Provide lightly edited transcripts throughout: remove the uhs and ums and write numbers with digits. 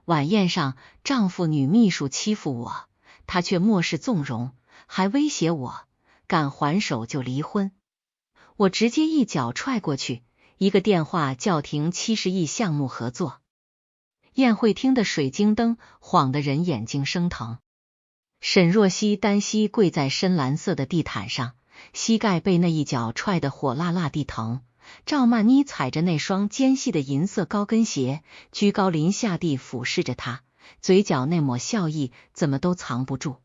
晚宴上，丈夫女秘书欺负我，她却漠视纵容，还威胁我，敢还手就离婚。我直接一脚踹过去，一个电话叫停70亿项目合作。宴会厅的水晶灯晃得人眼睛生疼。沈若曦单膝跪在深蓝色的地毯上，膝盖被那一脚踹得火辣辣地疼。赵曼妮踩着那双尖细的银色高跟鞋，居高临下地俯视着她，嘴角那抹笑意怎么都藏不住。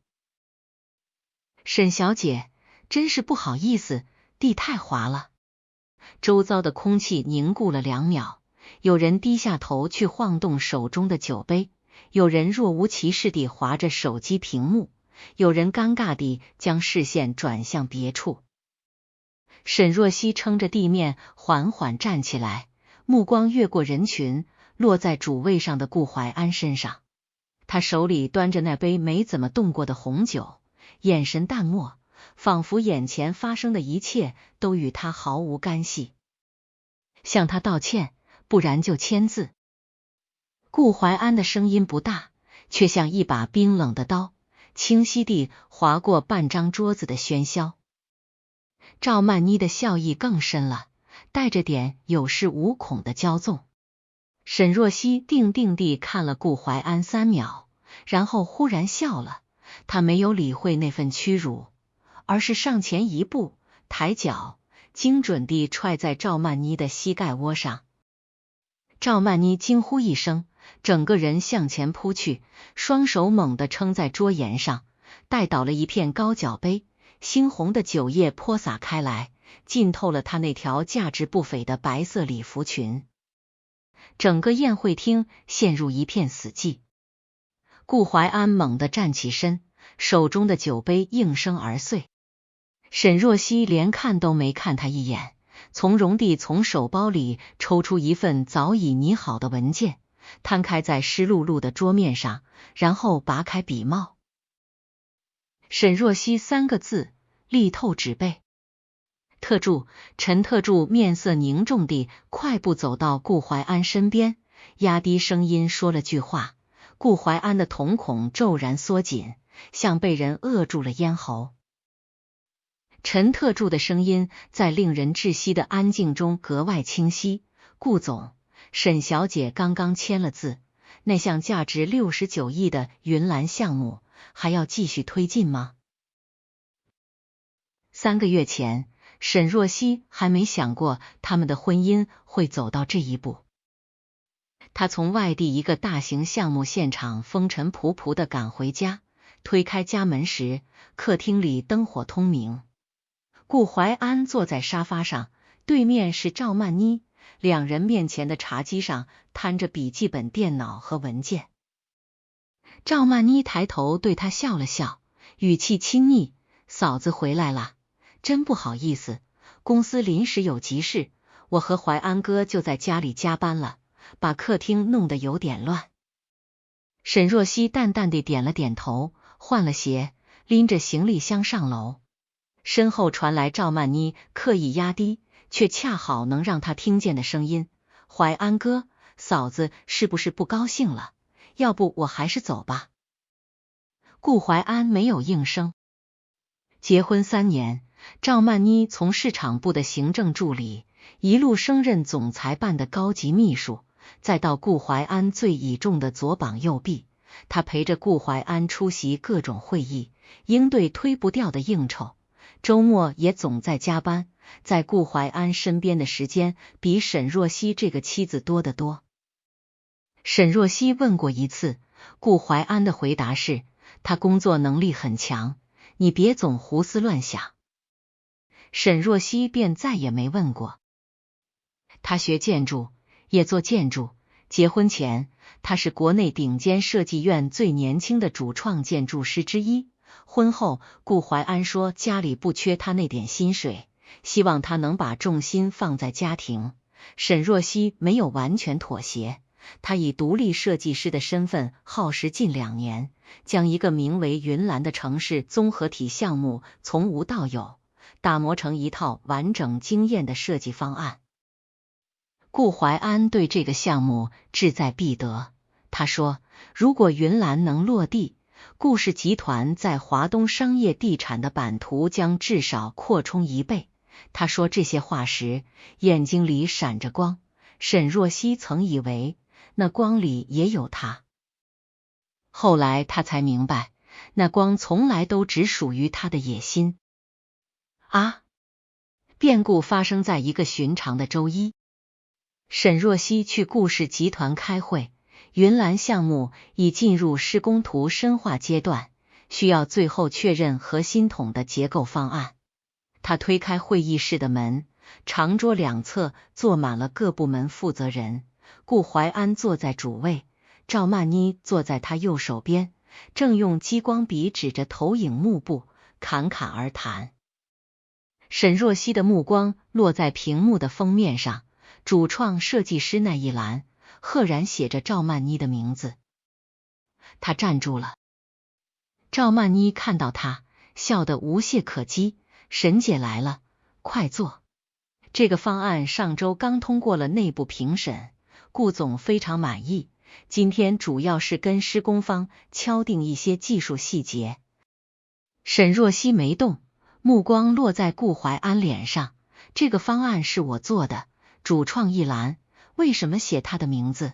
沈小姐，真是不好意思，地太滑了。周遭的空气凝固了2秒，有人低下头去晃动手中的酒杯，有人若无其事地划着手机屏幕，有人尴尬地将视线转向别处。沈若曦撑着地面缓缓站起来，目光越过人群，落在主位上的顾怀安身上。他手里端着那杯没怎么动过的红酒，眼神淡漠，仿佛眼前发生的一切都与他毫无干系。向他道歉，不然就签字。顾怀安的声音不大，却像一把冰冷的刀，清晰地划过半张桌子的喧嚣。赵曼妮的笑意更深了，带着点有恃无恐的骄纵。沈若曦定定地看了顾怀安3秒，然后忽然笑了。她没有理会那份屈辱，而是上前一步，抬脚精准地踹在赵曼妮的膝盖窝上。赵曼妮惊呼一声，整个人向前扑去，双手猛地撑在桌沿上，带倒了一片高脚杯，猩红的酒液泼洒开来，浸透了她那条价值不菲的白色礼服裙。整个宴会厅陷入一片死寂。顾怀安猛地站起身，手中的酒杯应声而碎。沈若曦连看都没看他一眼，从容地从手包里抽出一份早已拟好的文件，摊开在湿漉漉的桌面上，然后拔开笔帽。沈若曦3个字，力透纸背。特助陈特助面色凝重地快步走到顾怀安身边，压低声音说了句话。顾怀安的瞳孔骤然缩紧，像被人扼住了咽喉。陈特助的声音在令人窒息的安静中格外清晰。顾总，沈小姐刚刚签了字，那项价值69亿的云岚项目还要继续推进吗？3个月前，沈若曦还没想过他们的婚姻会走到这一步。他从外地一个大型项目现场风尘仆仆地赶回家，推开家门时，客厅里灯火通明。顾怀安坐在沙发上，对面是赵曼妮，两人面前的茶几上摊着笔记本电脑和文件。赵曼妮抬头对他笑了笑，语气亲昵：“嫂子回来了，真不好意思，公司临时有急事，我和怀安哥就在家里加班了，把客厅弄得有点乱。”沈若曦淡淡地点了点头，换了鞋，拎着行李箱上楼。身后传来赵曼妮刻意压低，却恰好能让他听见的声音：“怀安哥，嫂子是不是不高兴了？要不我还是走吧。”顾怀安没有应声。结婚3年，赵曼妮从市场部的行政助理一路升任总裁办的高级秘书，再到顾怀安最倚重的左膀右臂。他陪着顾怀安出席各种会议，应对推不掉的应酬，周末也总在加班，在顾怀安身边的时间比沈若曦这个妻子多得多。沈若曦问过一次，顾怀安的回答是：“他工作能力很强，你别总胡思乱想。”沈若曦便再也没问过。他学建筑，也做建筑。结婚前，他是国内顶尖设计院最年轻的主创建筑师之一。婚后，顾怀安说家里不缺他那点薪水，希望他能把重心放在家庭。沈若曦没有完全妥协，他以独立设计师的身份耗时近2年，将一个名为云岚的城市综合体项目从无到有，打磨成一套完整惊艳的设计方案。顾怀安对这个项目志在必得，他说，如果云岚能落地，顾氏集团在华东商业地产的版图将至少扩充1倍。他说这些话时，眼睛里闪着光。沈若曦曾以为那光里也有他，后来他才明白，那光从来都只属于他的野心。变故发生在一个寻常的周一，沈若曦去顾氏集团开会，云岚项目已进入施工图深化阶段，需要最后确认核心筒的结构方案。他推开会议室的门，长桌两侧坐满了各部门负责人，顾怀安坐在主位，赵曼妮坐在他右手边，正用激光笔指着投影幕布侃侃而谈。沈若曦的目光落在屏幕的封面上，主创设计师那一栏赫然写着赵曼妮的名字。他站住了。赵曼妮看到他，笑得无懈可击，沈姐来了，快坐。这个方案上周刚通过了内部评审，顾总非常满意，今天主要是跟施工方敲定一些技术细节。沈若曦没动，目光落在顾怀安脸上。这个方案是我做的，主创一栏，为什么写他的名字？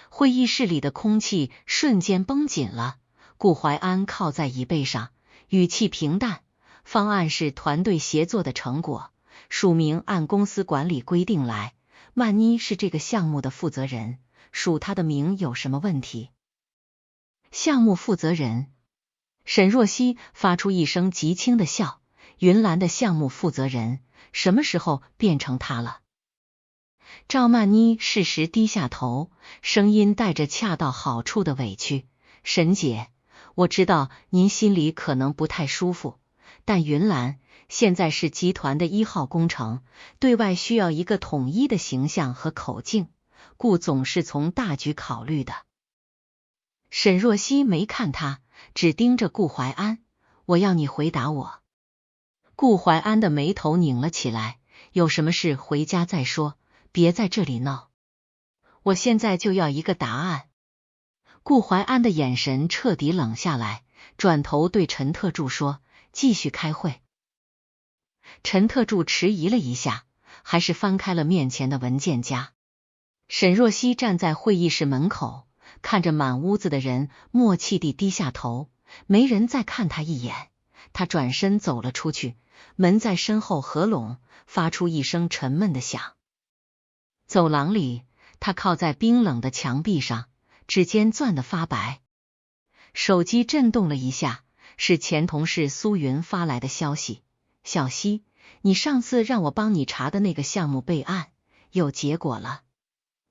会议室里的空气瞬间绷紧了。顾怀安靠在椅背上，语气平淡，方案是团队协作的成果，署名按公司管理规定来，曼妮是这个项目的负责人，署他的名有什么问题？项目负责人。沈若曦发出一声极轻的笑，云岚的项目负责人，什么时候变成他了？赵曼妮适时低下头，声音带着恰到好处的委屈，沈姐，我知道您心里可能不太舒服，但云岚现在是集团的1号工程，对外需要一个统一的形象和口径，顾总是从大局考虑的。沈若曦没看他，只盯着顾怀安，我要你回答我。顾怀安的眉头拧了起来，有什么事回家再说，别在这里闹。我现在就要一个答案。顾怀安的眼神彻底冷下来，转头对陈特助说，继续开会。陈特助迟疑了一下，还是翻开了面前的文件夹。沈若曦站在会议室门口，看着满屋子的人，默契地低下头，没人再看他一眼。他转身走了出去，门在身后合拢，发出一声沉闷的响。走廊里，他靠在冰冷的墙壁上，指尖攥得发白。手机震动了一下，是前同事苏云发来的消息，小溪，你上次让我帮你查的那个项目备案有结果了。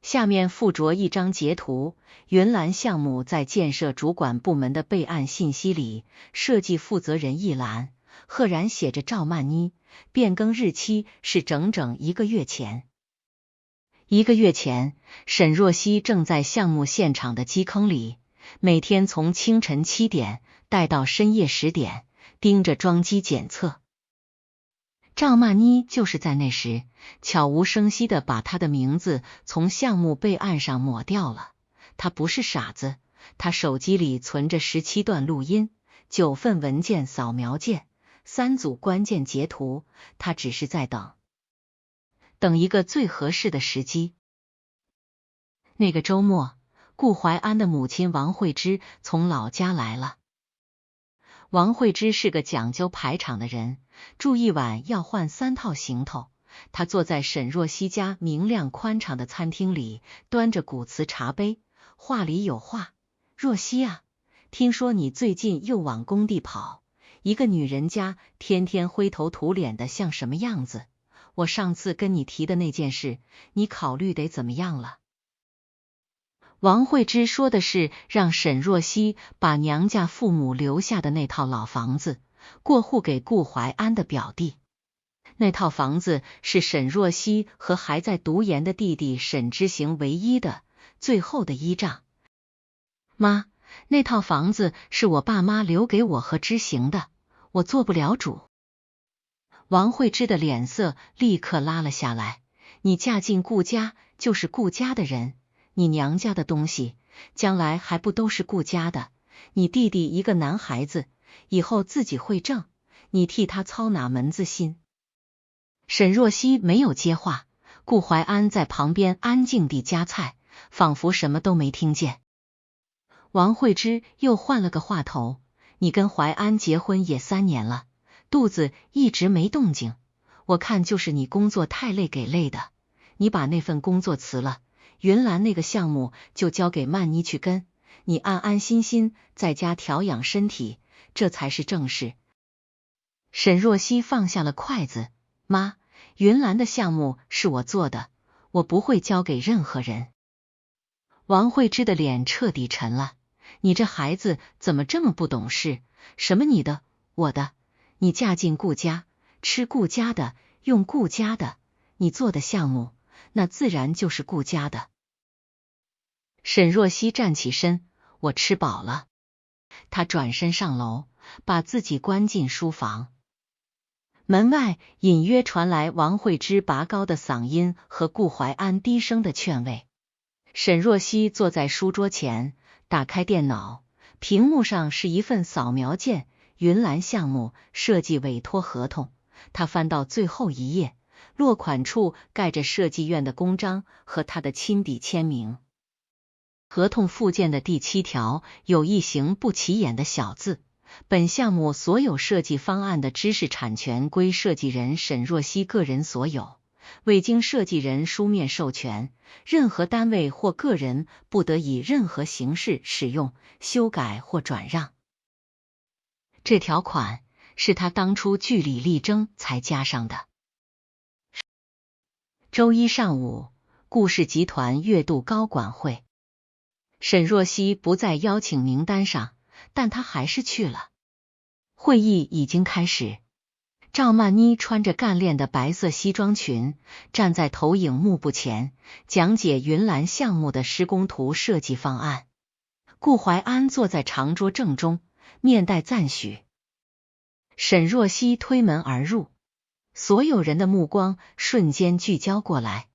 下面附着一张截图，云岚项目在建设主管部门的备案信息里，设计负责人一栏赫然写着赵曼妮，变更日期是整整1个月前。1个月前，沈若曦正在项目现场的基坑里，每天从清晨7点待到深夜10点，盯着装机检测。赵曼妮就是在那时悄无声息地把他的名字从项目备案上抹掉了。他不是傻子，他手机里存着17段录音，9份文件扫描件，3组关键截图，他只是在等一个最合适的时机。那个周末，顾怀安的母亲王慧芝从老家来了。王慧芝是个讲究排场的人，住一晚要换3套行头。她坐在沈若曦家明亮宽敞的餐厅里，端着古瓷茶杯，话里有话，若曦啊，听说你最近又往工地跑，一个女人家天天灰头土脸的像什么样子？我上次跟你提的那件事，你考虑得怎么样了？王慧芝说的是让沈若曦把娘家父母留下的那套老房子过户给顾怀安的表弟。那套房子是沈若曦和还在读研的弟弟沈之行唯一的最后的依仗。妈，那套房子是我爸妈留给我和之行的，我做不了主。王慧芝的脸色立刻拉了下来，你嫁进顾家就是顾家的人，你娘家的东西将来还不都是顾家的？你弟弟一个男孩子，以后自己会挣，你替他操哪门子心？沈若曦没有接话，顾怀安在旁边安静地夹菜，仿佛什么都没听见。王慧芝又换了个话头，你跟怀安结婚也3年了，肚子一直没动静，我看就是你工作太累给累的，你把那份工作辞了，云兰那个项目就交给曼妮去跟，你安安心心在家调养身体，这才是正事。沈若曦放下了筷子，妈，云兰的项目是我做的，我不会交给任何人。王慧芝的脸彻底沉了，你这孩子怎么这么不懂事？什么你的，我的？你嫁进顾家，吃顾家的，用顾家的，你做的项目，那自然就是顾家的。沈若曦站起身，我吃饱了。她转身上楼，把自己关进书房。门外隐约传来王慧芝拔高的嗓音和顾怀安低声的劝慰。沈若曦坐在书桌前，打开电脑，屏幕上是一份扫描件，云兰项目设计委托合同。她翻到最后一页，落款处盖着设计院的公章和她的亲笔签名。合同附件的第7条有一行不起眼的小字，本项目所有设计方案的知识产权归设计人沈若曦个人所有，未经设计人书面授权，任何单位或个人不得以任何形式使用、修改或转让。这条款是他当初据理力争才加上的。周一上午，顾氏集团月度高管会，沈若曦不在邀请名单上，但她还是去了。会议已经开始，赵曼妮穿着干练的白色西装裙，站在投影幕布前，讲解云兰项目的施工图设计方案。顾怀安坐在长桌正中，面带赞许。沈若曦推门而入，所有人的目光瞬间聚焦过来。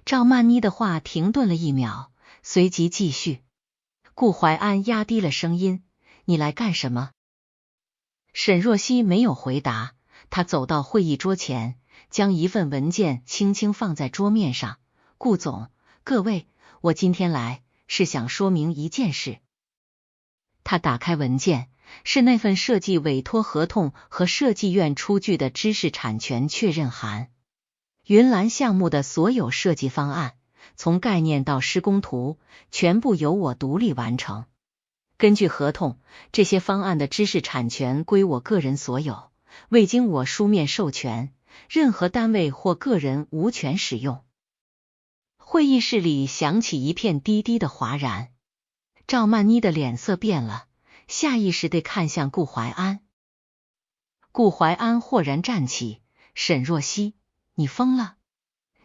赵曼妮的话停顿了1秒，随即继续。顾怀安压低了声音，你来干什么？沈若曦没有回答，她走到会议桌前，将一份文件轻轻放在桌面上。顾总，各位，我今天来是想说明一件事。他打开文件，是那份设计委托合同和设计院出具的知识产权确认函。云兰项目的所有设计方案，从概念到施工图，全部由我独立完成。根据合同，这些方案的知识产权归我个人所有，未经我书面授权，任何单位或个人无权使用。会议室里响起一片低低的哗然。赵曼妮的脸色变了，下意识地看向顾怀安。顾怀安豁然站起，沈若曦，你疯了？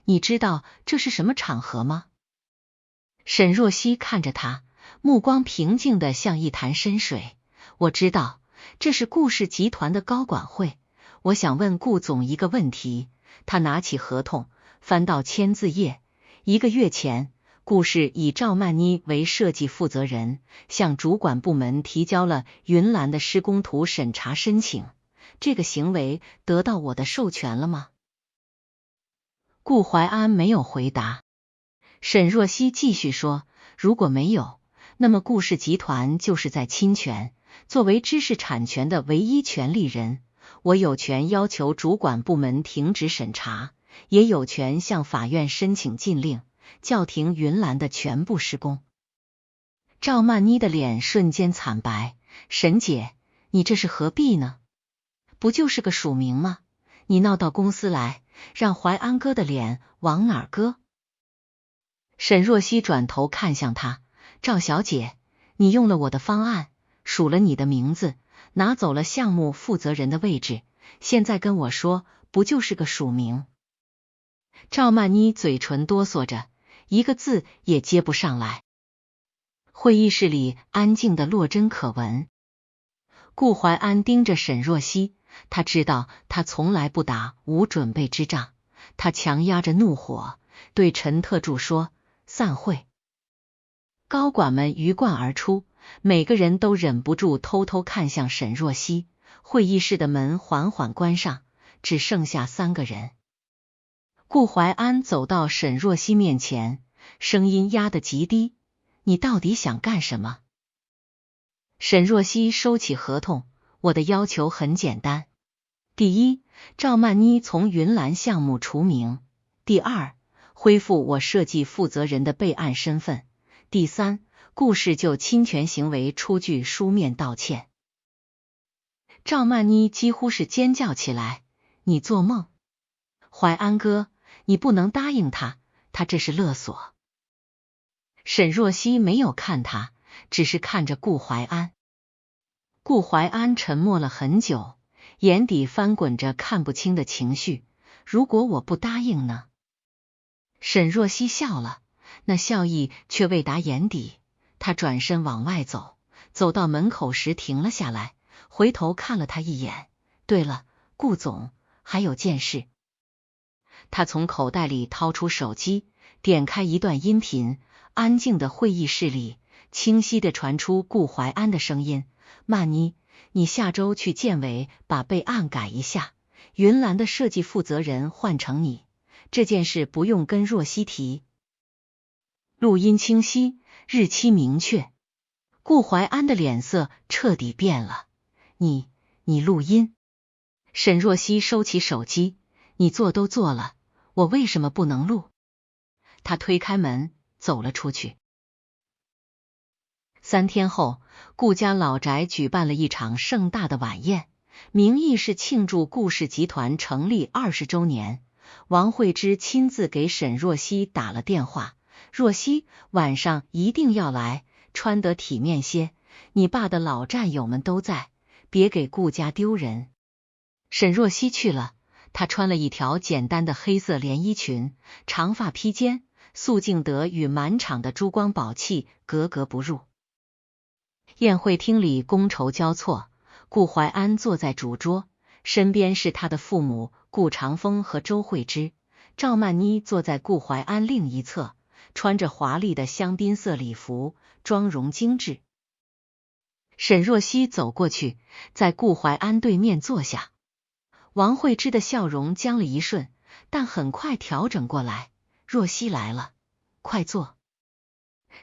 你知道这是什么场合吗？沈若曦看着他，目光平静的像一潭深水。我知道，这是顾氏集团的高管会，我想问顾总一个问题。他拿起合同，翻到签字页。1个月前，顾氏以赵曼妮为设计负责人，向主管部门提交了云兰的施工图审查申请。这个行为得到我的授权了吗？顾怀安没有回答。沈若曦继续说，如果没有，那么顾氏集团就是在侵权。作为知识产权的唯一权利人，我有权要求主管部门停止审查，也有权向法院申请禁令，叫停云兰的全部施工。赵曼妮的脸瞬间惨白，沈姐，你这是何必呢？不就是个署名吗？你闹到公司来，让怀安哥的脸往哪儿搁？沈若曦转头看向他，赵小姐，你用了我的方案，署了你的名字，拿走了项目负责人的位置，现在跟我说，不就是个署名？赵曼妮嘴唇哆嗦着，一个字也接不上来。会议室里安静的落针可闻。顾怀安盯着沈若曦，他知道他从来不打无准备之仗，他强压着怒火，对陈特助说，散会。高管们鱼贯而出，每个人都忍不住偷偷看向沈若曦。会议室的门缓缓关上，只剩下3个人。顾怀安走到沈若曦面前，声音压得极低：“你到底想干什么？”沈若曦收起合同：“我的要求很简单。第一，赵曼妮从云岚项目除名；第二，恢复我设计负责人的备案身份；第三，顾氏就侵权行为出具书面道歉。”赵曼妮几乎是尖叫起来：“你做梦！怀安哥，你不能答应他，他这是勒索。”沈若曦没有看他，只是看着顾怀安。顾怀安沉默了很久，眼底翻滚着看不清的情绪。如果我不答应呢？沈若曦笑了，那笑意却未达眼底。他转身往外走，走到门口时停了下来，回头看了他一眼。对了，顾总，还有件事。他从口袋里掏出手机，点开一段音频。安静的会议室里，清晰地传出顾怀安的声音：“曼妮，你下周去建委把备案改一下，云岚的设计负责人换成你，这件事不用跟若曦提。”录音清晰，日期明确。顾怀安的脸色彻底变了。你录音？沈若曦收起手机：“你做都做了，我为什么不能录？”他推开门走了出去。3天后，顾家老宅举办了一场盛大的晚宴，名义是庆祝顾氏集团成立20周年。王惠之亲自给沈若曦打了电话：“若曦，晚上一定要来，穿得体面些，你爸的老战友们都在，别给顾家丢人。”沈若曦去了，她穿了一条简单的黑色连衣裙，长发披肩，素净得与满场的珠光宝气格格不入。宴会厅里觥筹交错，顾怀安坐在主桌，身边是他的父母顾长风和周慧芝。赵曼妮坐在顾怀安另一侧，穿着华丽的香槟色礼服，妆容精致。沈若曦走过去，在顾怀安对面坐下。王慧芝的笑容僵了一瞬，但很快调整过来：“若曦来了，快坐。”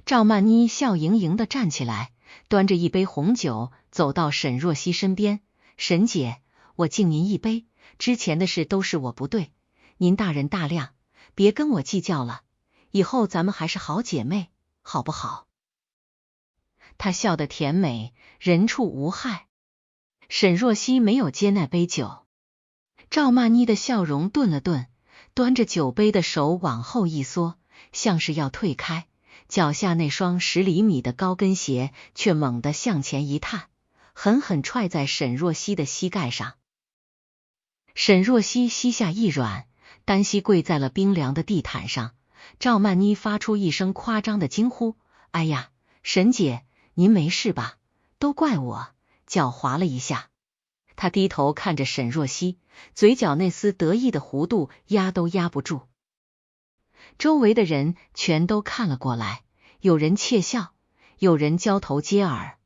赵曼妮笑盈盈地站起来，端着一杯红酒走到沈若曦身边：“沈姐，我敬您一杯，之前的事都是我不对，您大人大量，别跟我计较了，以后咱们还是好姐妹，好不好？”她笑得甜美，人畜无害。沈若曦没有接那杯酒。赵曼妮的笑容顿了顿，端着酒杯的手往后一缩，像是要退开，脚下那双10厘米的高跟鞋却猛地向前一探，狠狠踹在沈若曦的膝盖上。沈若曦膝下一软，单膝跪在了冰凉的地毯上。赵曼妮发出一声夸张的惊呼：“哎呀，沈姐，您没事吧？都怪我，脚滑了一下。”他低头看着沈若曦，嘴角那丝得意的弧度压都压不住。周围的人全都看了过来，有人窃笑，有人交头接耳。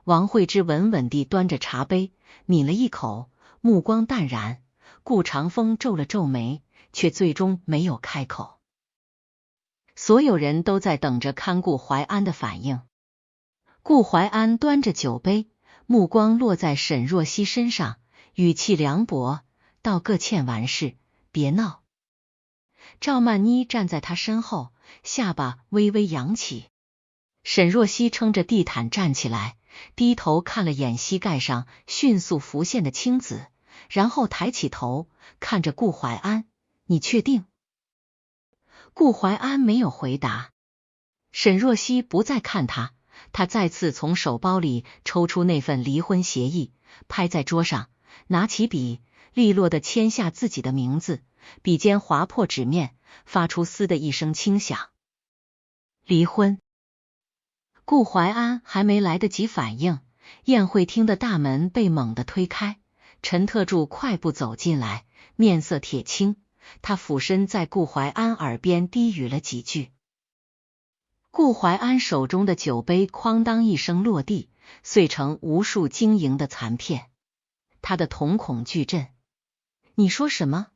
王慧之稳稳地端着茶杯，抿了一口，目光淡然。顾长风皱了皱眉，却最终没有开口。所有人都在等着看顾怀安的反应。顾怀安端着酒杯，目光落在沈若曦身上，语气凉薄：“道个歉完事，别闹。”赵曼妮站在他身后，下巴微微扬起。沈若曦撑着地毯站起来，低头看了眼膝盖上迅速浮现的青紫，然后抬起头看着顾怀安：“你确定？”顾怀安没有回答。沈若曦不再看他，他再次从手包里抽出那份离婚协议，拍在桌上，拿起笔，利落地签下自己的名字，笔尖划破纸面，发出嘶的一声轻响。离婚。顾怀安还没来得及反应，宴会厅的大门被猛地推开，陈特助快步走进来，面色铁青，他俯身在顾怀安耳边低语了几句。顾怀安手中的酒杯哐当一声落地，碎成无数晶莹的残片。他的瞳孔巨震。你说什么？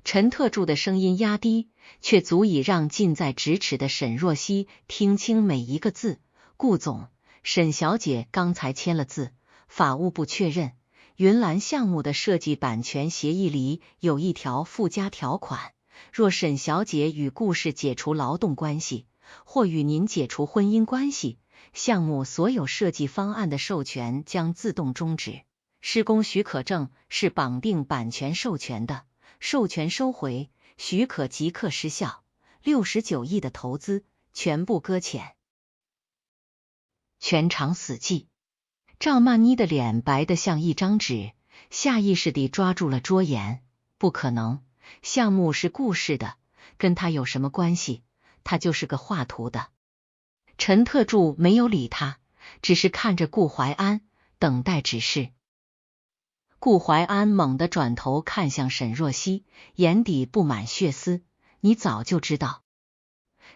陈特助的声音压低，却足以让近在咫尺的沈若曦听清每一个字。顾总，沈小姐刚才签了字，法务部确认，云岚项目的设计版权协议里有一条附加条款，若沈小姐与顾氏解除劳动关系，或与您解除婚姻关系，项目所有设计方案的授权将自动终止。施工许可证是绑定版权授权的，授权收回，许可即刻失效，69亿的投资全部搁浅。全场死寂。赵曼妮的脸白得像一张纸，下意识地抓住了桌沿。不可能，项目是顾氏的，跟他有什么关系？他就是个画图的。陈特助没有理他，只是看着顾怀安，等待指示。顾怀安猛地转头看向沈若曦，眼底布满血丝。你早就知道。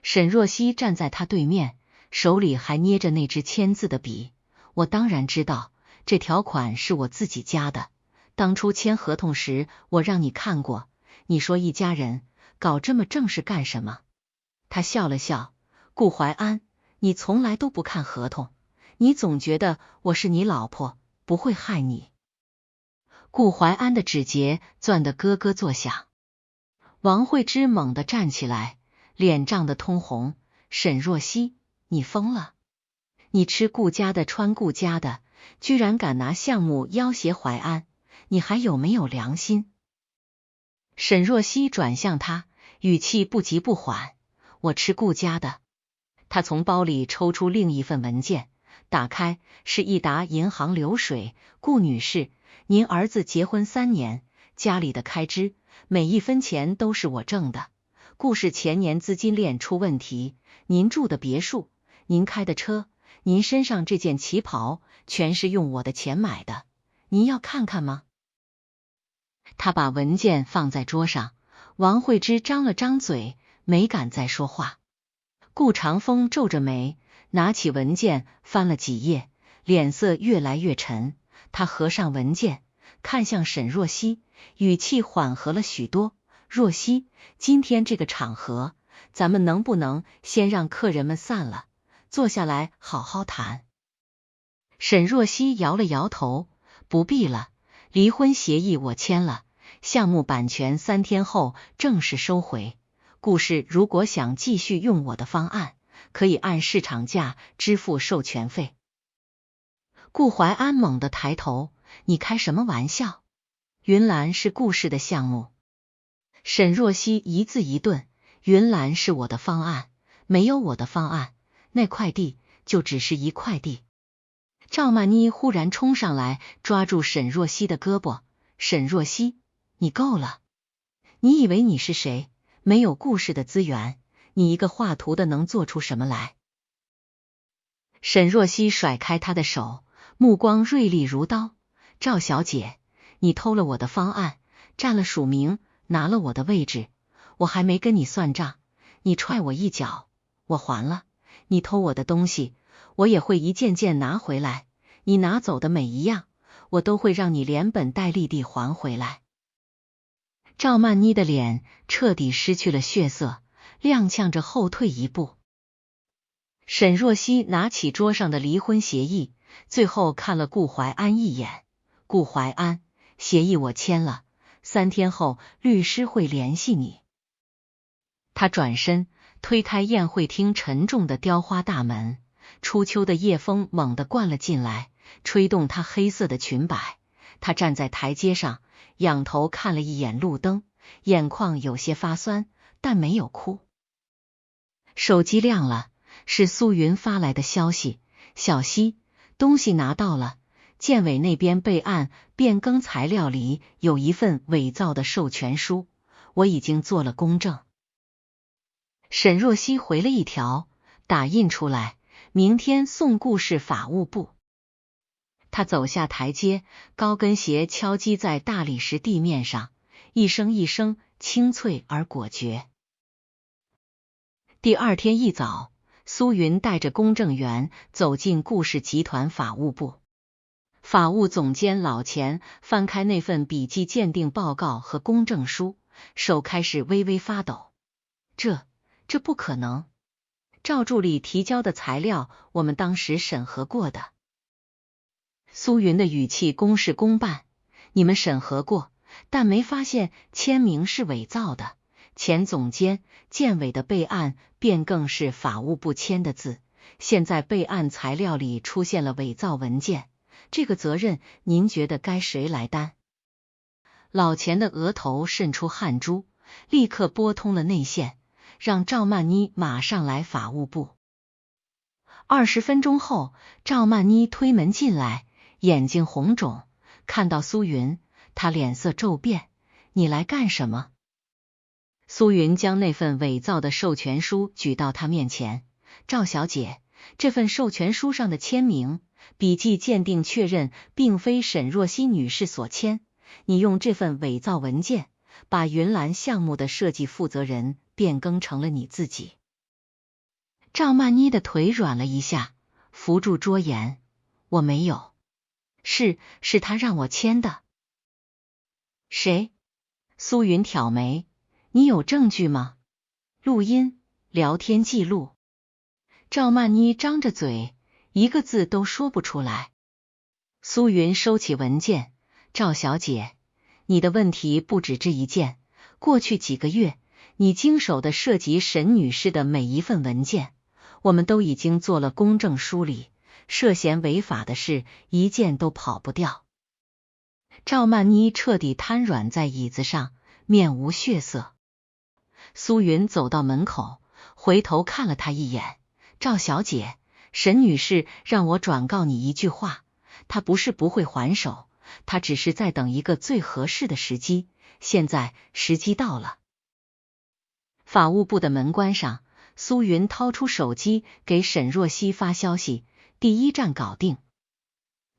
沈若曦站在他对面，手里还捏着那支签字的笔。我当然知道，这条款是我自己加的。当初签合同时，我让你看过。你说一家人搞这么正式干什么？他笑了笑。顾怀安，你从来都不看合同，你总觉得我是你老婆，不会害你。顾怀安的指节攥得咯咯作响。王慧芝猛地站起来，脸涨得通红。沈若曦，你疯了？你吃顾家的穿顾家的，居然敢拿项目要挟怀安，你还有没有良心？沈若曦转向他，语气不急不缓。我吃顾家的。他从包里抽出另一份文件，打开，是一沓银行流水。顾女士，您儿子结婚3年，家里的开支每一分钱都是我挣的。顾氏前年资金链出问题，您住的别墅，您开的车，您身上这件旗袍，全是用我的钱买的。您要看看吗？他把文件放在桌上。王慧芝张了张嘴，没敢再说话。顾长风皱着眉，拿起文件翻了几页，脸色越来越沉。他合上文件，看向沈若曦，语气缓和了许多。若曦，今天这个场合，咱们能不能先让客人们散了，坐下来好好谈？沈若曦摇了摇头，不必了，离婚协议我签了，项目版权3天后正式收回。顾氏如果想继续用我的方案，可以按市场价支付授权费。顾怀安猛地抬头，你开什么玩笑？云岚是顾氏的项目。沈若曦一字一顿，云岚是我的方案，没有我的方案，那块地就只是一块地。赵曼妮忽然冲上来，抓住沈若曦的胳膊。沈若曦，你够了！你以为你是谁？没有顾氏的资源，你一个画图的能做出什么来？沈若曦甩开他的手，目光锐利如刀。赵小姐，你偷了我的方案，占了署名，拿了我的位置，我还没跟你算账，你踹我一脚，我还了。你偷我的东西，我也会一件件拿回来，你拿走的每一样，我都会让你连本带利地还回来。赵曼妮的脸彻底失去了血色，踉跄着后退一步。沈若曦拿起桌上的离婚协议，最后看了顾怀安一眼。顾怀安，协议我签了，3天后律师会联系你。他转身推开宴会厅沉重的雕花大门，初秋的夜风猛地灌了进来，吹动她黑色的裙摆。她站在台阶上，仰头看了一眼路灯，眼眶有些发酸，但没有哭。手机亮了，是苏云发来的消息：小溪，东西拿到了，建委那边备案变更材料里有一份伪造的授权书，我已经做了公证。沈若曦回了一条，打印出来，明天送顾氏法务部。他走下台阶，高跟鞋敲击在大理石地面上，一声一声清脆而果决。第二天一早，苏云带着公证员走进顾氏集团法务部。法务总监老钱翻开那份笔迹鉴定报告和公证书，手开始微微发抖。这不可能！赵助理提交的材料，我们当时审核过的。苏云的语气公事公办，你们审核过，但没发现签名是伪造的。前总监建伟的备案便更是法务部签的字，现在备案材料里出现了伪造文件，这个责任您觉得该谁来担？老钱的额头渗出汗珠，立刻拨通了内线，让赵曼妮马上来法务部。20分钟后，赵曼妮推门进来，眼睛红肿，看到苏云，她脸色骤变，你来干什么？苏云将那份伪造的授权书举到她面前，赵小姐，这份授权书上的签名，笔迹鉴定确认并非沈若曦女士所签，你用这份伪造文件，把云岚项目的设计负责人变更成了你自己。赵曼妮的腿软了一下，扶住桌沿，我没有，是他让我签的。谁？苏云挑眉，你有证据吗？录音、聊天记录。赵曼妮张着嘴，一个字都说不出来。苏云收起文件，赵小姐，你的问题不止这一件，过去几个月，你经手的涉及沈女士的每一份文件，我们都已经做了公证梳理，涉嫌违法的事一件都跑不掉。赵曼妮彻底瘫软在椅子上，面无血色。苏云走到门口，回头看了她一眼，赵小姐，沈女士让我转告你一句话，她不是不会还手，她只是在等一个最合适的时机，现在时机到了。法务部的门关上，苏云掏出手机给沈若曦发消息，第一站搞定，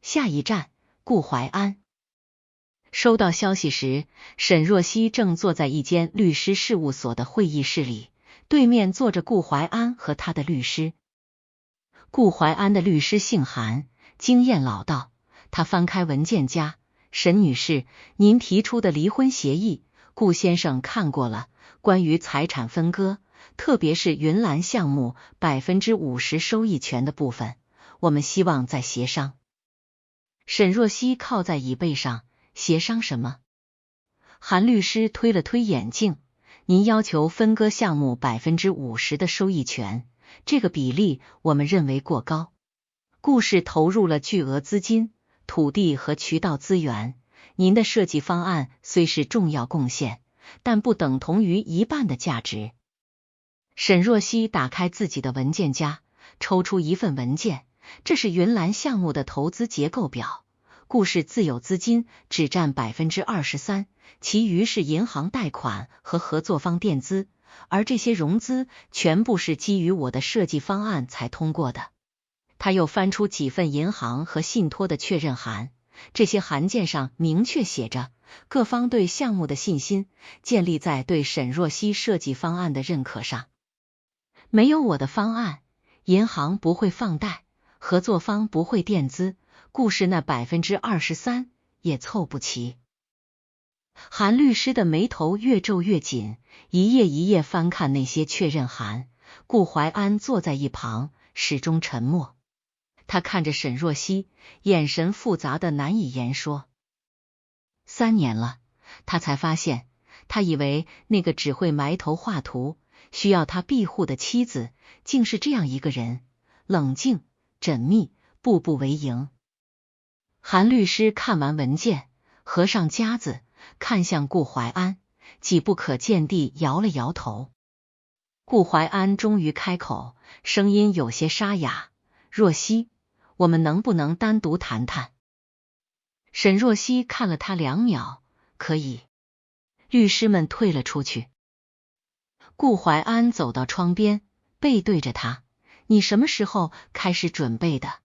下一站顾淮安。收到消息时，沈若曦正坐在一间律师事务所的会议室里，对面坐着顾淮安和他的律师。顾淮安的律师姓韩，经验老道，他翻开文件夹，沈女士，您提出的离婚协议，顾先生看过了，关于财产分割，特别是云岚项目50%收益权的部分，我们希望再协商。沈若曦靠在椅背上，协商什么？韩律师推了推眼镜，您要求分割项目50%的收益权，这个比例我们认为过高。顾氏投入了巨额资金、土地和渠道资源，您的设计方案虽是重要贡献，但不等同于一半的价值。沈若曦打开自己的文件夹，抽出一份文件，这是云岚项目的投资结构表。顾氏自有资金只占23%，其余是银行贷款和合作方垫资，而这些融资全部是基于我的设计方案才通过的。他又翻出几份银行和信托的确认函，这些函件上明确写着，各方对项目的信心建立在对沈若曦设计方案的认可上。没有我的方案，银行不会放贷，合作方不会垫资，顾氏那23%也凑不齐。韩律师的眉头越皱越紧，一页一页翻看那些确认函。顾淮安坐在一旁，始终沉默。他看着沈若曦，眼神复杂的难以言说。3年了，他才发现，他以为那个只会埋头画图，需要他庇护的妻子，竟是这样一个人，冷静、缜密，步步为营。韩律师看完文件，合上夹子，看向顾淮安，几不可见地摇了摇头。顾淮安终于开口，声音有些沙哑，若曦，我们能不能单独谈谈？沈若曦看了他2秒，可以。律师们退了出去。顾淮安走到窗边，背对着他，你什么时候开始准备的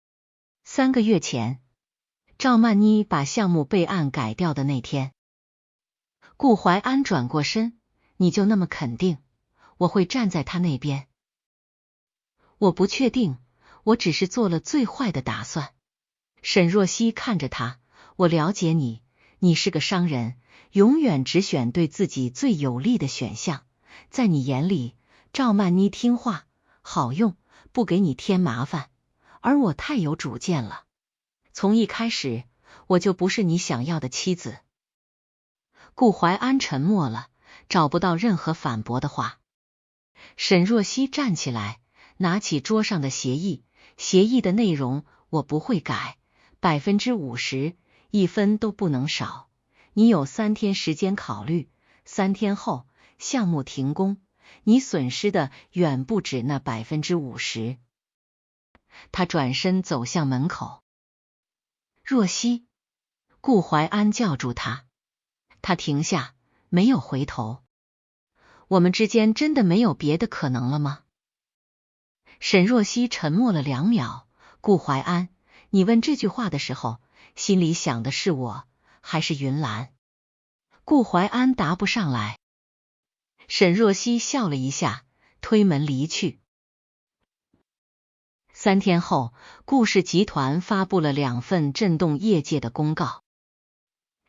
？3个月前。赵曼妮把项目备案改掉的那天。顾淮安转过身，你就那么肯定我会站在他那边？我不确定，我只是做了最坏的打算。沈若曦看着他，我了解你，你是个商人，永远只选对自己最有利的选项。在你眼里，赵曼妮听话、好用，不给你添麻烦，而我太有主见了。从一开始，我就不是你想要的妻子。顾怀安沉默了，找不到任何反驳的话。沈若曦站起来，拿起桌上的协议，协议的内容我不会改，50%，一分都不能少。你有3天时间考虑，3天后项目停工，你损失的远不止那50%。他转身走向门口。若曦，顾怀安叫住他，他停下，没有回头。我们之间真的没有别的可能了吗？沈若曦沉默了2秒。顾怀安，你问这句话的时候，心里想的是我，还是云兰？顾怀安答不上来。沈若曦笑了一下，推门离去。3天后，顾氏集团发布了2份震动业界的公告。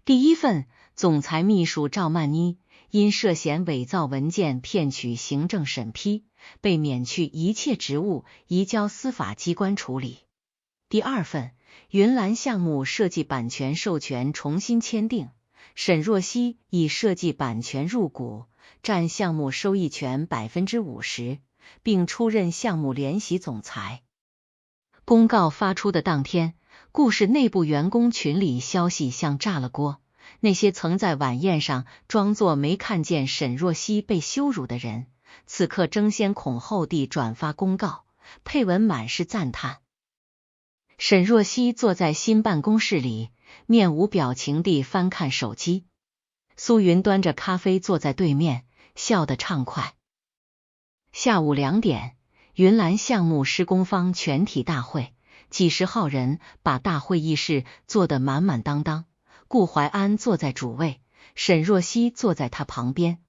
第一份，总裁秘书赵曼妮因涉嫌伪造文件骗取行政审批，被免去一切职务，移交司法机关处理。第二份，云岚项目设计版权授权重新签订，沈若曦以设计版权入股，占项目收益权50%，并出任项目联席总裁。公告发出的当天，顾氏内部员工群里消息像炸了锅。那些曾在晚宴上装作没看见沈若曦被羞辱的人，此刻争先恐后地转发公告，配文满是赞叹。沈若曦坐在新办公室里，面无表情地翻看手机。苏云端着咖啡坐在对面，笑得畅快。下午2点，云岚项目施工方全体大会，几十号人把大会议室坐得满满当当。顾怀安坐在主位，沈若曦坐在他旁边。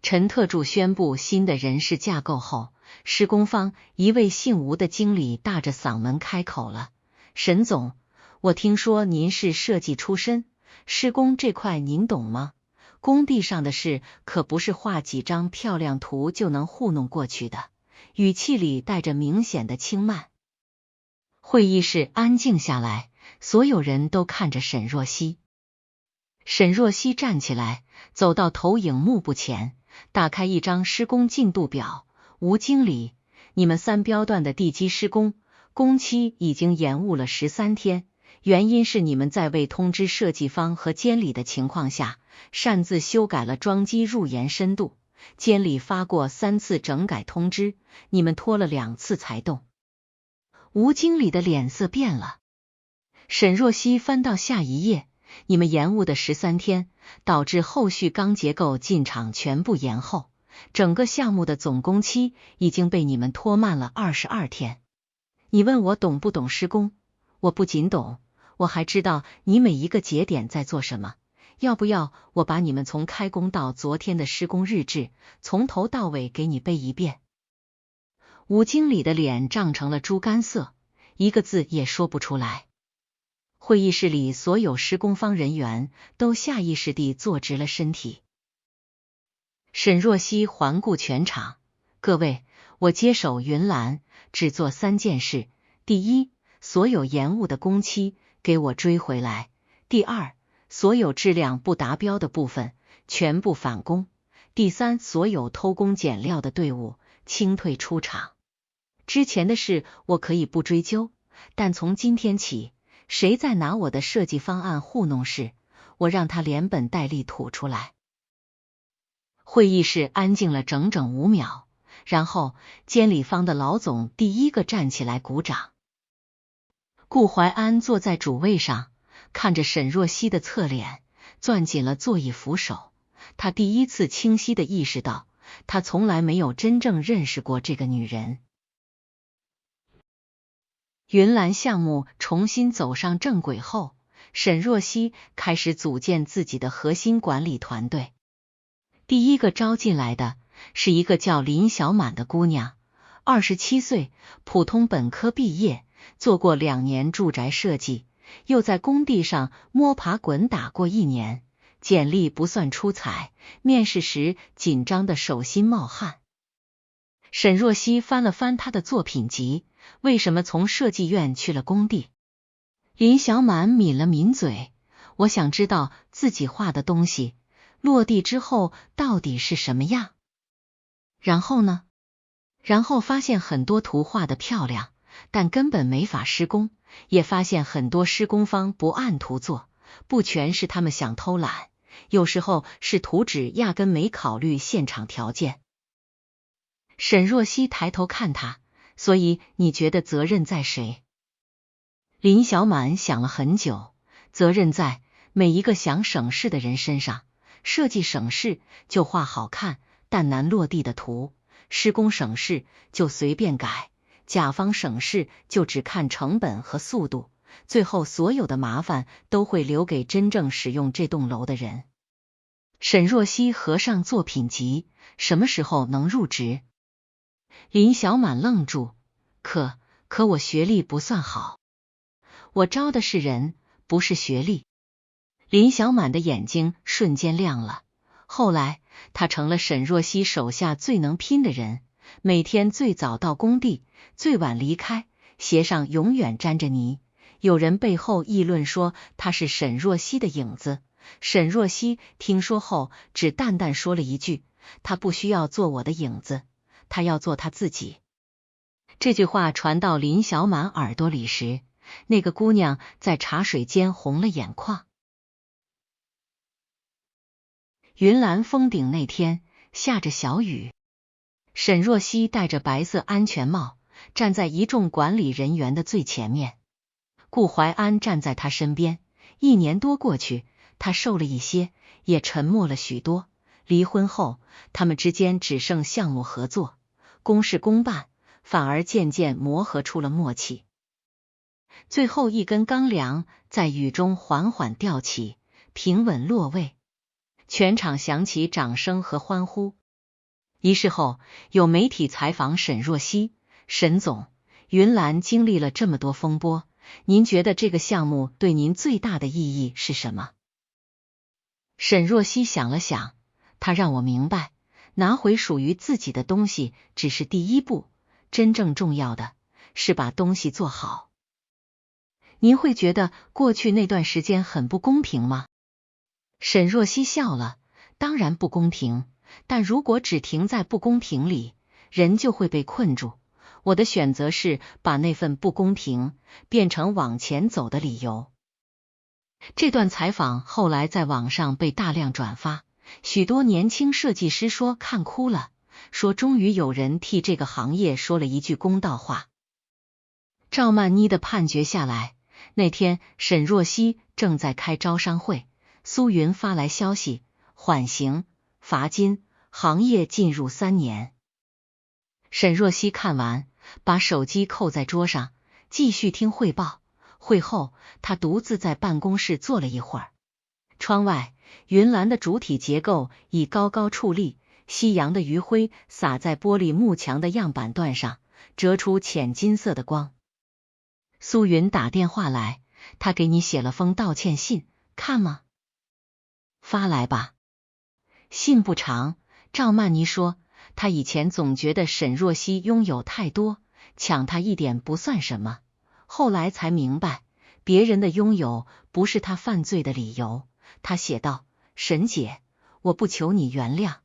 陈特助宣布新的人事架构后，施工方一位姓吴的经理大着嗓门开口了：沈总，我听说您是设计出身，施工这块您懂吗？工地上的事可不是画几张漂亮图就能糊弄过去的。语气里带着明显的轻慢。会议室安静下来，所有人都看着沈若曦。沈若曦站起来，走到投影幕布前，打开一张施工进度表。吴经理，你们3标段的地基施工，工期已经延误了13天，原因是你们在未通知设计方和监理的情况下，擅自修改了桩基入檐深度。监理发过3次整改通知，你们拖了2次才动。吴经理的脸色变了。沈若曦翻到下一页，你们延误的13天，导致后续钢结构进场全部延后，整个项目的总工期已经被你们拖慢了22天。你问我懂不懂施工？我不仅懂，我还知道你每一个节点在做什么。要不要我把你们从开工到昨天的施工日志从头到尾给你背一遍？吴经理的脸涨成了猪肝色，一个字也说不出来。会议室里所有施工方人员都下意识地坐直了身体。沈若曦环顾全场，各位，我接手云岚，只做3件事：第一，所有延误的工期给我追回来；第二，所有质量不达标的部分全部返工；第三，所有偷工减料的队伍清退出场。之前的事我可以不追究，但从今天起，谁再拿我的设计方案糊弄事，我让他连本带利吐出来。会议室安静了整整5秒，然后监理方的老总第一个站起来鼓掌。顾怀安坐在主位上，看着沈若曦的侧脸，攥紧了座椅扶手。他第一次清晰地意识到，他从来没有真正认识过这个女人。云岚项目重新走上正轨后，沈若曦开始组建自己的核心管理团队。第一个招进来的是一个叫林小满的姑娘27岁，普通本科毕业，做过2年住宅设计，又在工地上摸爬滚打过1年，简历不算出彩，面试时紧张的手心冒汗。沈若曦翻了翻他的作品集，为什么从设计院去了工地？林小满抿了抿嘴，我想知道自己画的东西落地之后到底是什么样。然后呢？然后发现很多图画的漂亮，但根本没法施工，也发现很多施工方不按图做，不全是他们想偷懒，有时候是图纸压根没考虑现场条件。沈若曦抬头看他，所以你觉得责任在谁？林小满想了很久，责任在每一个想省事的人身上。设计省事就画好看但难落地的图，施工省事就随便改，甲方省事就只看成本和速度，最后所有的麻烦都会留给真正使用这栋楼的人。沈若曦合上作品集，什么时候能入职？林小满愣住，可我学历不算好，我招的是人，不是学历。林小满的眼睛瞬间亮了，后来他成了沈若曦手下最能拼的人，每天最早到工地，最晚离开，鞋上永远沾着泥。有人背后议论说他是沈若曦的影子，沈若曦听说后只淡淡说了一句，他不需要做我的影子，他要做他自己。这句话传到林小满耳朵里时，那个姑娘在茶水间红了眼眶。云岚峰顶那天下着小雨，沈若曦戴着白色安全帽，站在一众管理人员的最前面。顾怀安站在他身边，1年多过去，他瘦了一些，也沉默了许多。离婚后，他们之间只剩项目合作，公事公办，反而渐渐磨合出了默契。最后一根钢梁在雨中缓缓吊起，平稳落位，全场响起掌声和欢呼。仪式后，有媒体采访沈若曦，沈总，云岚经历了这么多风波，您觉得这个项目对您最大的意义是什么？沈若曦想了想，她让我明白，拿回属于自己的东西只是第一步，真正重要的是把东西做好。您会觉得过去那段时间很不公平吗？沈若曦笑了，当然不公平，但如果只停在不公平里，人就会被困住。我的选择是把那份不公平变成往前走的理由。这段采访后来在网上被大量转发，许多年轻设计师说看哭了，说终于有人替这个行业说了一句公道话。赵曼妮的判决下来，那天沈若曦正在开招商会，苏云发来消息，缓刑、罚金，行业进入3年。沈若曦看完，把手机扣在桌上，继续听汇报。会后，他独自在办公室坐了一会儿。窗外，云岚的主体结构已高高矗立，夕阳的余晖洒在玻璃幕墙的样板段上，折出浅金色的光。苏云打电话来，他给你写了封道歉信，看吗？发来吧。信不长，赵曼妮说，她以前总觉得沈若曦拥有太多，抢她一点不算什么，后来才明白，别人的拥有不是她犯罪的理由。她写道，沈姐，我不求你原谅，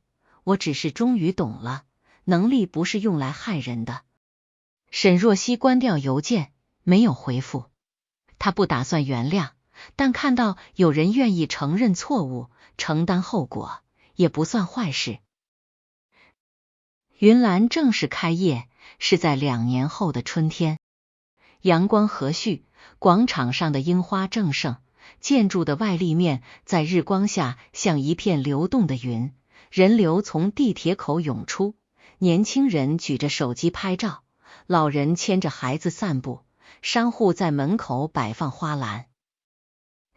我只是终于懂了，能力不是用来害人的。沈若曦关掉邮件，没有回复。她不打算原谅，但看到有人愿意承认错误，承担后果，也不算坏事。云岚正式开业是在2年后的春天，阳光和煦，广场上的樱花正盛，建筑的外立面在日光下像一片流动的云，人流从地铁口涌出，年轻人举着手机拍照，老人牵着孩子散步，商户在门口摆放花篮。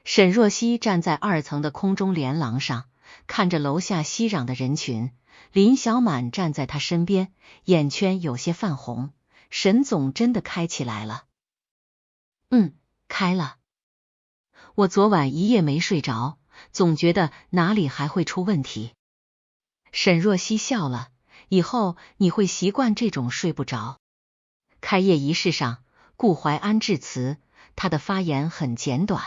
沈若曦站在2层的空中连廊上，看着楼下熙攘的人群，林小满站在他身边，眼圈有些泛红。沈总真的开起来了？开了。我昨晚一夜没睡着，总觉得哪里还会出问题。沈若曦笑了，以后你会习惯这种睡不着。开业仪式上，顾怀安致辞，他的发言很简短。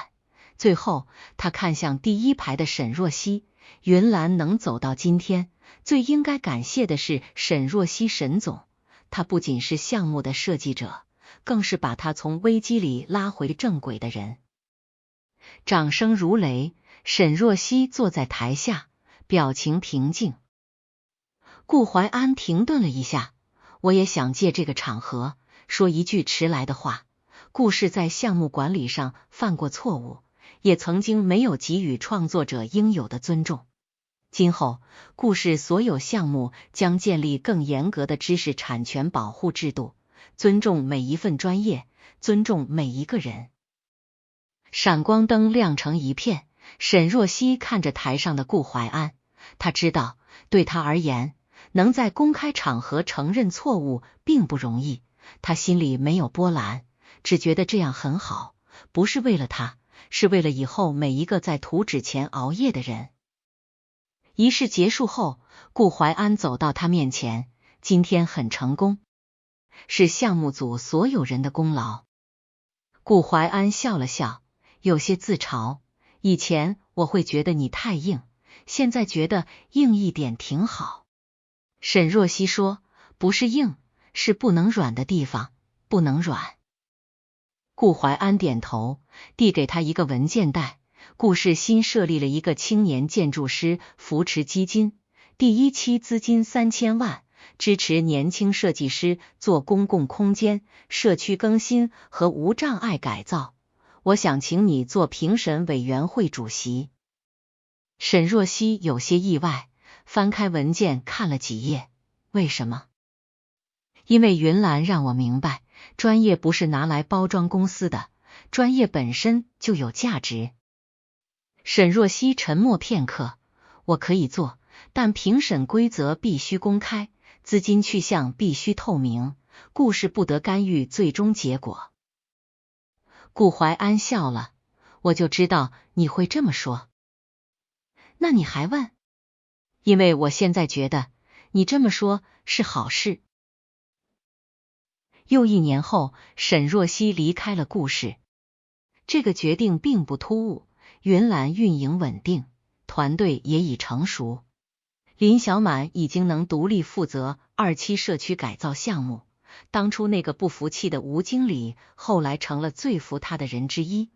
最后，他看向第一排的沈若曦，云岚能走到今天，最应该感谢的是沈若曦沈总。他不仅是项目的设计者，更是把他从危机里拉回正轨的人。掌声如雷，沈若曦坐在台下，表情平静。顾怀安停顿了一下，我也想借这个场合说一句迟来的话。顾氏在项目管理上犯过错误，也曾经没有给予创作者应有的尊重。今后，顾氏所有项目将建立更严格的知识产权保护制度，尊重每一份专业，尊重每一个人。闪光灯亮成一片，沈若曦看着台上的顾怀安，他知道，对他而言，能在公开场合承认错误并不容易。他心里没有波澜，只觉得这样很好，不是为了他，是为了以后每一个在图纸前熬夜的人。仪式结束后，顾怀安走到他面前，今天很成功，是项目组所有人的功劳。顾怀安笑了笑，有些自嘲，以前我会觉得你太硬，现在觉得硬一点挺好。沈若曦说，不是硬，是不能软的地方，不能软。顾怀安点头，递给他一个文件袋。顾氏新设立了一个青年建筑师扶持基金，第一期资金3000万，支持年轻设计师做公共空间、社区更新和无障碍改造。我想请你做评审委员会主席。沈若曦有些意外，翻开文件看了几页。为什么？因为云岚让我明白，专业不是拿来包装公司的，专业本身就有价值。沈若曦沉默片刻，我可以做，但评审规则必须公开，资金去向必须透明，顾氏不得干预最终结果。顾怀安笑了，我就知道你会这么说。那你还问？因为我现在觉得你这么说是好事。又1年后，沈若曦离开了顾氏。这个决定并不突兀，云岚运营稳定，团队也已成熟。林小满已经能独立负责2期社区改造项目，当初那个不服气的吴经理，后来成了最服他的人之一。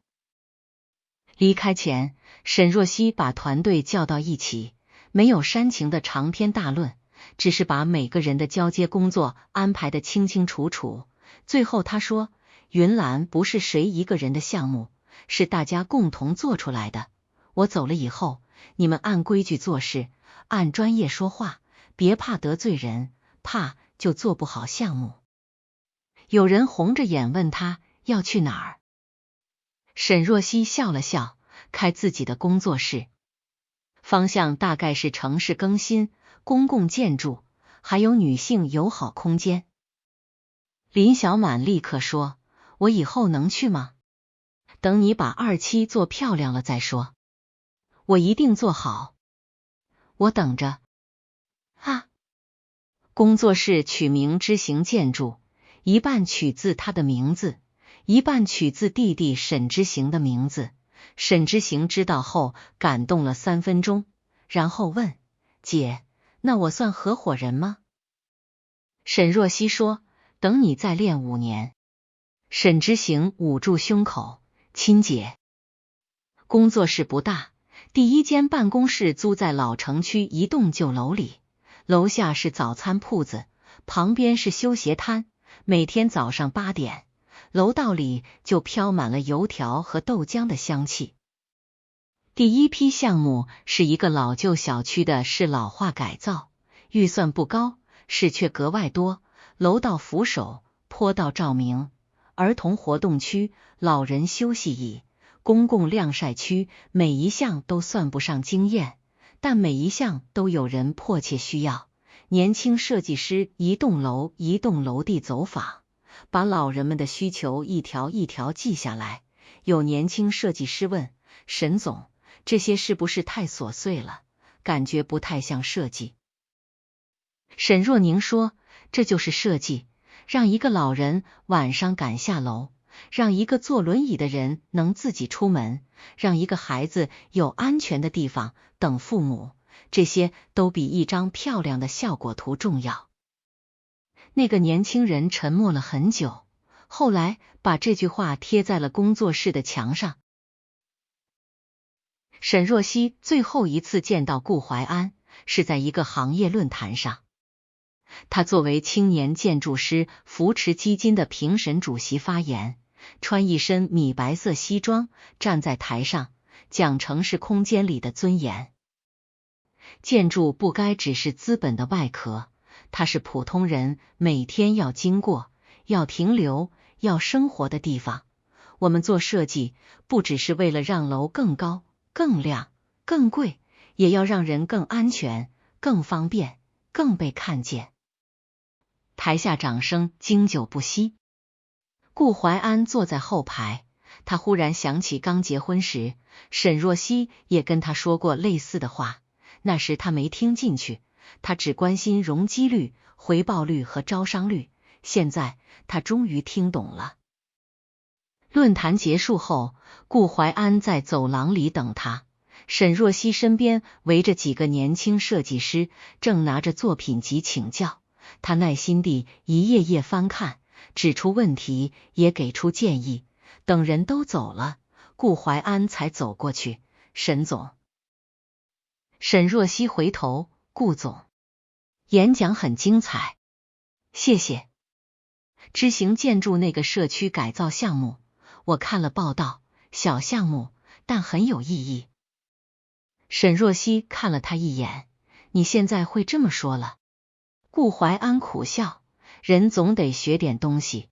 离开前，沈若曦把团队叫到一起，没有煽情的长篇大论，只是把每个人的交接工作安排得清清楚楚。最后他说，云岚不是谁一个人的项目，是大家共同做出来的。我走了以后，你们按规矩做事，按专业说话，别怕得罪人，怕就做不好项目。有人红着眼问他要去哪儿，沈若曦笑了笑，开自己的工作室，方向大概是城市更新、公共建筑，还有女性友好空间。林小满立刻说，我以后能去吗？等你把2期做漂亮了再说。我一定做好。我等着。工作室取名知行建筑，一半取自他的名字，一半取自弟弟沈之行的名字。沈之行知道后感动了3分钟，然后问，姐，那我算合伙人吗？沈若曦说，等你再练5年。沈之行捂住胸口，亲姐。工作室不大，第1间办公室租在老城区一栋旧楼里，楼下是早餐铺子，旁边是修鞋摊，每天早上8点，楼道里就飘满了油条和豆浆的香气。第1批项目是一个老旧小区的适老化改造，预算不高，事却格外多，楼道扶手、坡道照明、儿童活动区、老人休息椅、公共晾晒区，每一项都算不上惊艳，但每一项都有人迫切需要，年轻设计师一栋楼一栋楼地走访，把老人们的需求一条一条记下来。有年轻设计师问沈总，这些是不是太琐碎了？感觉不太像设计。沈若宁说，这就是设计，让一个老人晚上赶下楼，让一个坐轮椅的人能自己出门，让一个孩子有安全的地方等父母，这些都比一张漂亮的效果图重要。那个年轻人沉默了很久，后来把这句话贴在了工作室的墙上。沈若曦最后一次见到顾怀安是在一个行业论坛上，他作为青年建筑师扶持基金的评审主席发言，穿一身米白色西装，站在台上讲城市空间里的尊严。建筑不该只是资本的外壳，它是普通人每天要经过、要停留、要生活的地方。我们做设计，不只是为了让楼更高、更亮、更贵，也要让人更安全、更方便、更被看见。台下掌声经久不息。顾怀安坐在后排，他忽然想起刚结婚时，沈若曦也跟他说过类似的话，那时他没听进去，他只关心容积率、回报率和招商率，现在他终于听懂了。论坛结束后，顾怀安在走廊里等他，沈若曦身边围着几个年轻设计师，正拿着作品集请教。他耐心地一页页翻看，指出问题，也给出建议。等人都走了，顾怀安才走过去，沈总。沈若曦回头，顾总，演讲很精彩，谢谢。知行建筑那个社区改造项目，我看了报道，小项目，但很有意义。沈若曦看了他一眼，你现在会这么说了？顾怀安苦笑，人总得学点东西。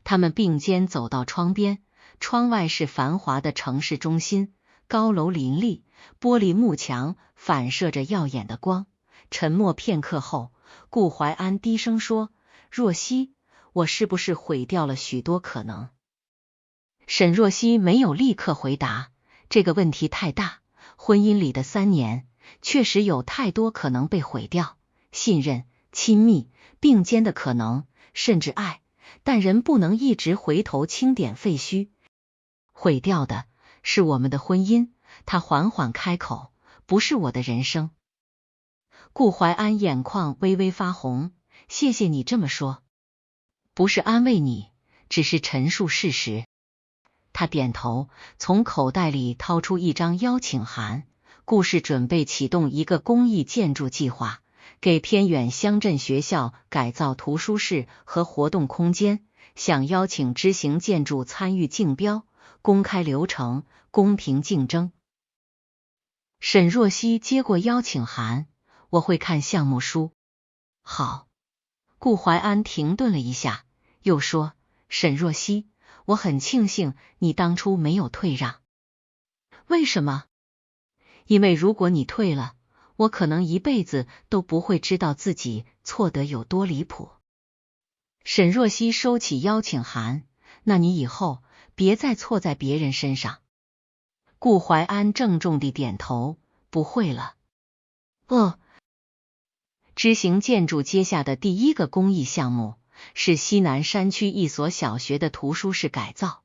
他们并肩走到窗边，窗外是繁华的城市中心，高楼林立，玻璃幕墙反射着耀眼的光。沉默片刻后，顾怀安低声说，若曦，我是不是毁掉了许多可能？沈若曦没有立刻回答，这个问题太大，婚姻里的3年，确实有太多可能被毁掉，信任、亲密、并肩的可能，甚至爱，但人不能一直回头清点废墟。毁掉的是我们的婚姻，他缓缓开口，不是我的人生。顾怀安眼眶微微发红，谢谢你这么说，不是安慰你，只是陈述事实。他点头，从口袋里掏出一张邀请函，顾氏准备启动一个公益建筑计划，给偏远乡镇学校改造图书室和活动空间，想邀请知行建筑参与竞标，公开流程，公平竞争。沈若曦接过邀请函，我会看项目书。好。顾怀安停顿了一下，又说，沈若曦，我很庆幸你当初没有退让。为什么？因为如果你退了，我可能一辈子都不会知道自己错得有多离谱。沈若曦收起邀请函，那你以后别再错在别人身上。顾怀安郑重地点头，不会了。知行建筑接下的第一个公益项目是西南山区一所小学的图书室改造。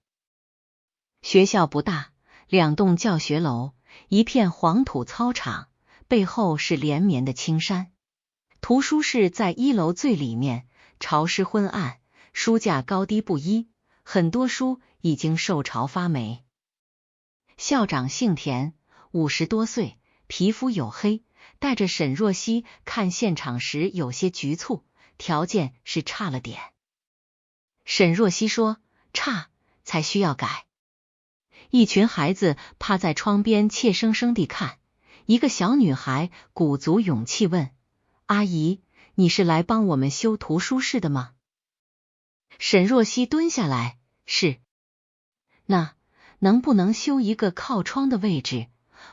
学校不大，2栋教学楼，一片黄土操场，背后是连绵的青山。图书室在1楼最里面，潮湿昏暗，书架高低不一，很多书已经受潮发霉。校长姓田，50多岁，皮肤黝黑，带着沈若曦看现场时有些局促，条件是差了点。沈若曦说，差才需要改。一群孩子趴在窗边怯生生地看，一个小女孩鼓足勇气问，阿姨，你是来帮我们修图书室的吗？沈若曦蹲下来，是。那能不能修一个靠窗的位置？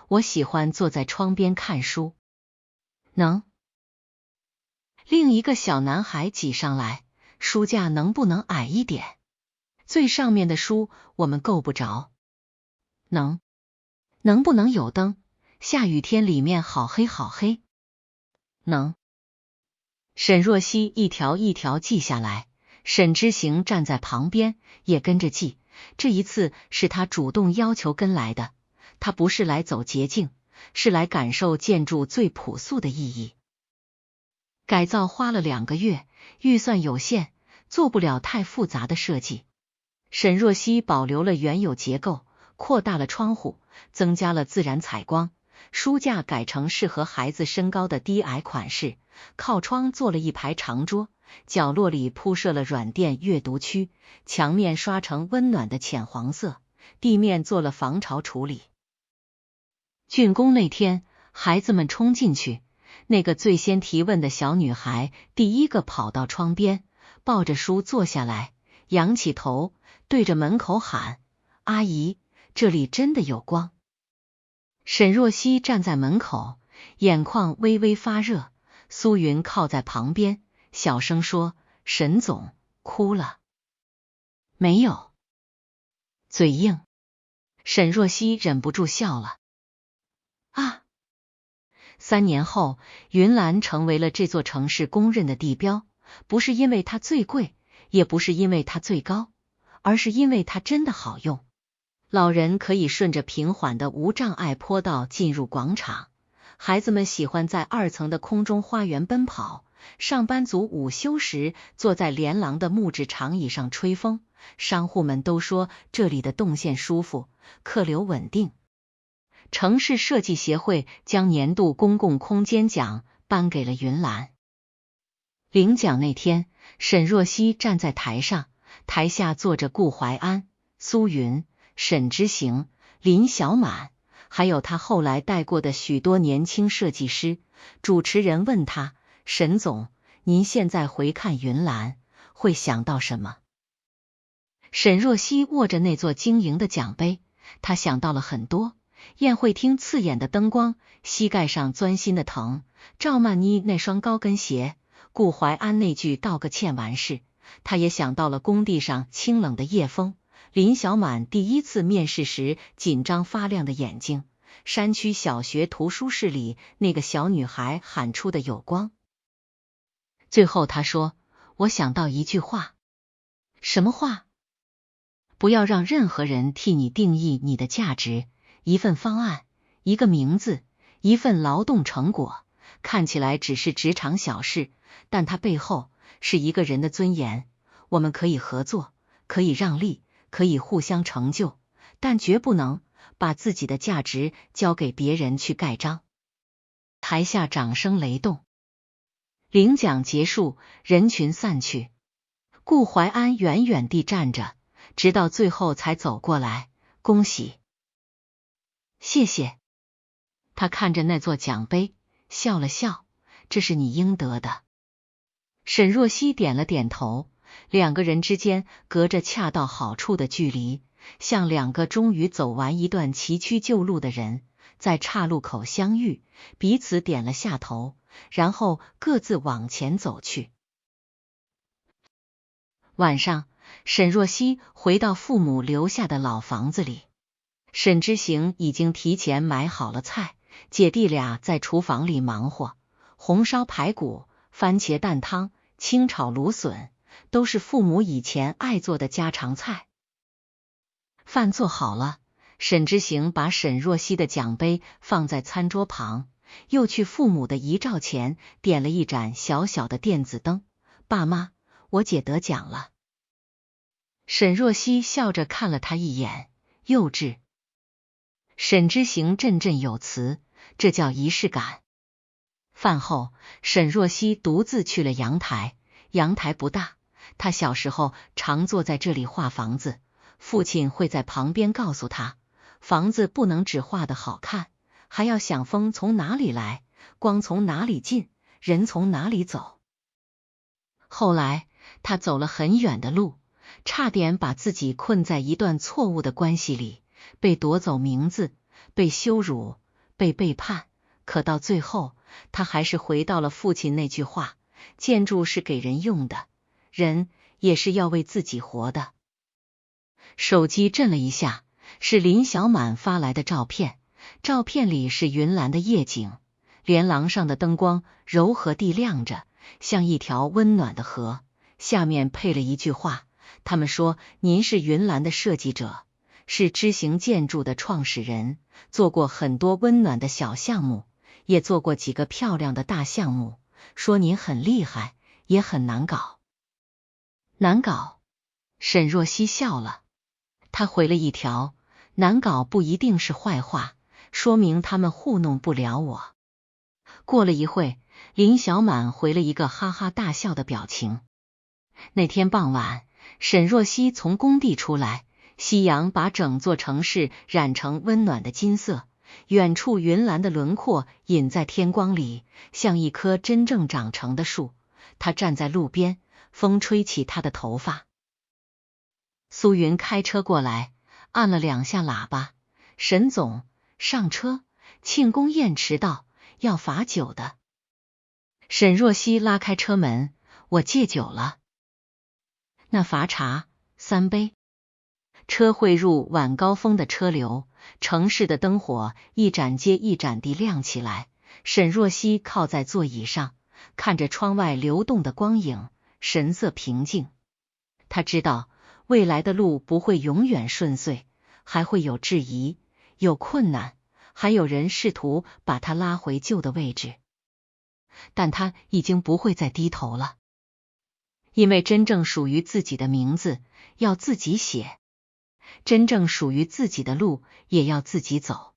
我喜欢坐在窗边看书。能。另一个小男孩挤上来，书架能不能矮一点？最上面的书我们够不着。能不能有灯？下雨天里面好黑好黑。能。沈若曦一条一条记下来，沈之行站在旁边也跟着记。这一次是他主动要求跟来的，他不是来走捷径，是来感受建筑最朴素的意义。改造花了2个月，预算有限，做不了太复杂的设计。沈若曦保留了原有结构，扩大了窗户，增加了自然采光，书架改成适合孩子身高的低矮款式，靠窗做了一排长桌，角落里铺设了软垫阅读区，墙面刷成温暖的浅黄色，地面做了防潮处理。竣工那天，孩子们冲进去，那个最先提问的小女孩第一个跑到窗边，抱着书坐下来，仰起头，对着门口喊：“阿姨，这里真的有光。”沈若曦站在门口，眼眶微微发热，苏云靠在旁边，小声说：“沈总，哭了。”没有。嘴硬。沈若曦忍不住笑了。啊！3年后，云岚成为了这座城市公认的地标，不是因为它最贵，也不是因为它最高，而是因为它真的好用。老人可以顺着平缓的无障碍坡道进入广场，孩子们喜欢在2层的空中花园奔跑，上班族午休时坐在连廊的木质长椅上吹风，商户们都说这里的动线舒服，客流稳定。城市设计协会将年度公共空间奖颁给了云岚。领奖那天，沈若曦站在台上，台下坐着顾怀安、苏云、沈之行、林小满，还有他后来带过的许多年轻设计师。主持人问他：“沈总，您现在回看云岚，会想到什么？”沈若曦握着那座晶莹的奖杯，他想到了很多。宴会厅刺眼的灯光，膝盖上钻心的疼，赵曼妮那双高跟鞋，顾怀安那句道个歉完事。他也想到了工地上清冷的夜风，林小满第一次面试时紧张发亮的眼睛，山区小学图书室里那个小女孩喊出的有光。最后他说：“我想到一句话。”什么话？不要让任何人替你定义你的价值。一份方案，一个名字，一份劳动成果，看起来只是职场小事，但它背后是一个人的尊严。我们可以合作，可以让利，可以互相成就，但绝不能把自己的价值交给别人去盖章。台下掌声雷动。领奖结束，人群散去。顾怀安远远地站着，直到最后才走过来：“恭喜。”“谢谢。”他看着那座奖杯，笑了笑：“这是你应得的。”沈若曦点了点头，2个人之间隔着恰到好处的距离，像2个终于走完一段崎岖旧路的人，在岔路口相遇，彼此点了下头，然后各自往前走去。晚上，沈若曦回到父母留下的老房子里。沈之行已经提前买好了菜，姐弟俩在厨房里忙活，红烧排骨、番茄蛋汤、清炒芦笋，都是父母以前爱做的家常菜。饭做好了，沈之行把沈若曦的奖杯放在餐桌旁，又去父母的遗照前点了一盏小小的电子灯。“爸妈，我姐得奖了。”沈若曦笑着看了他一眼，幼稚。沈之行振振有词：“这叫仪式感。”饭后，沈若曦独自去了阳台。阳台不大，他小时候常坐在这里画房子，父亲会在旁边告诉他，房子不能只画得好看，还要想风从哪里来，光从哪里进，人从哪里走。后来，他走了很远的路，差点把自己困在一段错误的关系里，被夺走名字，被羞辱，被背叛，可到最后，他还是回到了父亲那句话：建筑是给人用的，人也是要为自己活的。手机震了一下，是林小满发来的照片，照片里是云蓝的夜景，连廊上的灯光柔和地亮着，像一条温暖的河。下面配了一句话，他们说您是云蓝的设计者，是知行建筑的创始人，做过很多温暖的小项目，也做过几个漂亮的大项目，说您很厉害，也很难搞。难搞？沈若曦笑了，他回了一条，难搞不一定是坏话，说明他们糊弄不了我。过了一会，林小满回了一个哈哈大笑的表情。那天傍晚，沈若曦从工地出来，夕阳把整座城市染成温暖的金色，远处云蓝的轮廓隐在天光里，像一棵真正长成的树。他站在路边，风吹起他的头发。苏云开车过来，按了2下喇叭，沈总，上车，庆功宴迟到，要罚酒的。沈若曦拉开车门，我戒酒了。那罚茶3杯。车汇入晚高峰的车流，城市的灯火一盏接一盏地亮起来。沈若曦靠在座椅上，看着窗外流动的光影，神色平静。他知道未来的路不会永远顺遂，还会有质疑，有困难，还有人试图把他拉回旧的位置。但他已经不会再低头了，因为真正属于自己的名字要自己写，真正属于自己的路也要自己走。